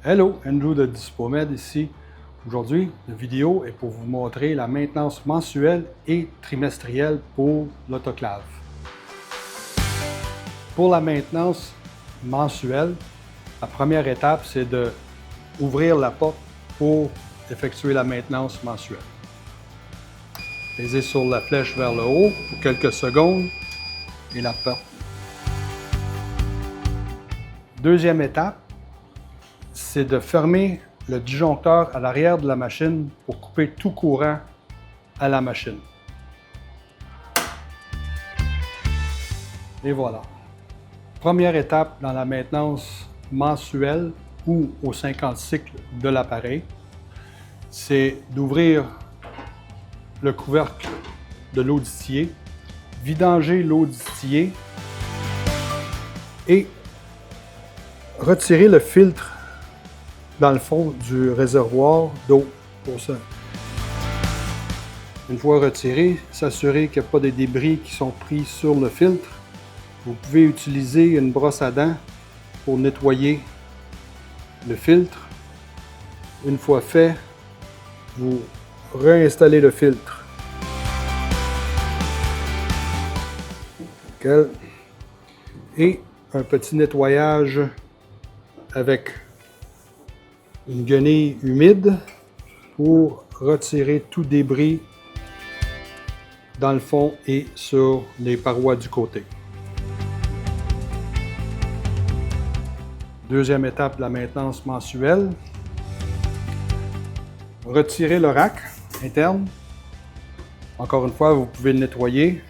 Hello, Andrew de Dispomed ici. Aujourd'hui, la vidéo est pour vous montrer la maintenance mensuelle et trimestrielle pour l'autoclave. Pour la maintenance mensuelle, la première étape, c'est d'ouvrir la porte pour effectuer la maintenance mensuelle. Pesez sur la flèche vers le haut pour quelques secondes et la porte. Deuxième étape, c'est de fermer le disjoncteur à l'arrière de la machine pour couper tout courant à la machine. Et voilà. Première étape dans la maintenance mensuelle ou aux 50 cycles de l'appareil, c'est d'ouvrir le couvercle de l'eau distillée, vidanger l'eau distillée et retirer le filtre dans le fond du réservoir d'eau pour ça. Une fois retiré, s'assurer qu'il n'y a pas de débris qui sont pris sur le filtre. Vous pouvez utiliser une brosse à dents pour nettoyer le filtre. Une fois fait, vous réinstallez le filtre. Et un petit nettoyage avec une guenille humide pour retirer tout débris dans le fond et sur les parois du côté. Deuxième étape de la maintenance mensuelle. Retirez le rack interne. Encore une fois, vous pouvez le nettoyer.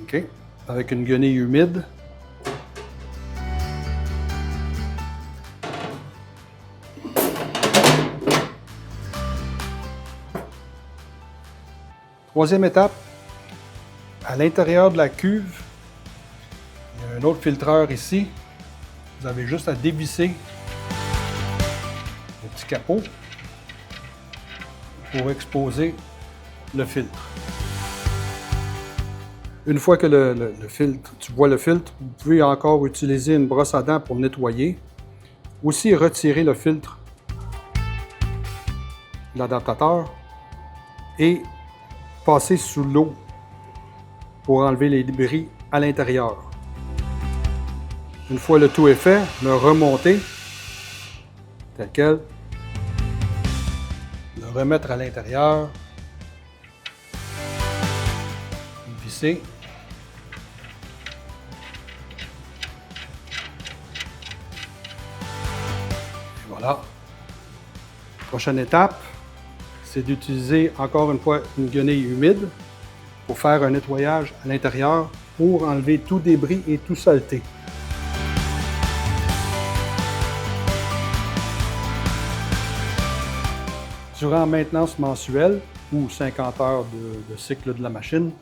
OK. Avec une guenille humide. Troisième étape, à l'intérieur de la cuve, il y a un autre filtreur ici. Vous avez juste à dévisser le petit capot pour exposer le filtre. Une fois que tu vois le filtre, vous pouvez encore utiliser une brosse à dents pour nettoyer. Aussi retirer le filtre de l'adaptateur et passer sous l'eau pour enlever les débris à l'intérieur. Une fois le tout est fait, le remonter tel quel, le remettre à l'intérieur, visser. Et voilà. Prochaine étape, c'est d'utiliser encore une fois une guenille humide pour faire un nettoyage à l'intérieur pour enlever tout débris et tout saleté. Durant la maintenance mensuelle ou 50 heures de cycle de la machine,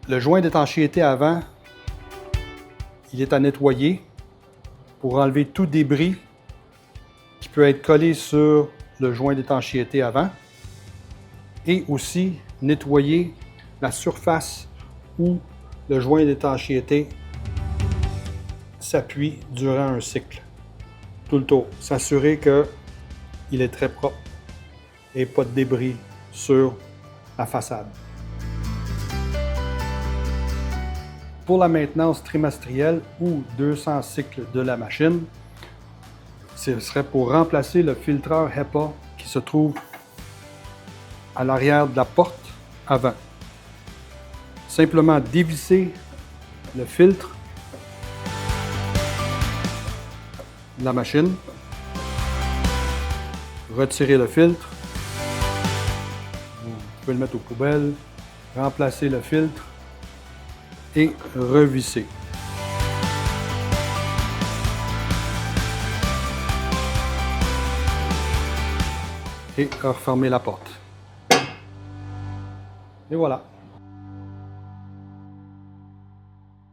le joint d'étanchéité avant, il est à nettoyer pour enlever tout débris qui peut être collé sur le joint d'étanchéité avant et aussi nettoyer la surface où le joint d'étanchéité s'appuie durant un cycle. Tout le tour. S'assurer qu'il est très propre et pas de débris sur la façade. Pour la maintenance trimestrielle ou 200 cycles de la machine, ce serait pour remplacer le filtreur HEPA qui se trouve à l'arrière de la porte avant. Simplement dévisser le filtre de la machine, retirer le filtre, vous pouvez le mettre aux poubelles, remplacer le filtre et revisser. Et refermer la porte. Et voilà.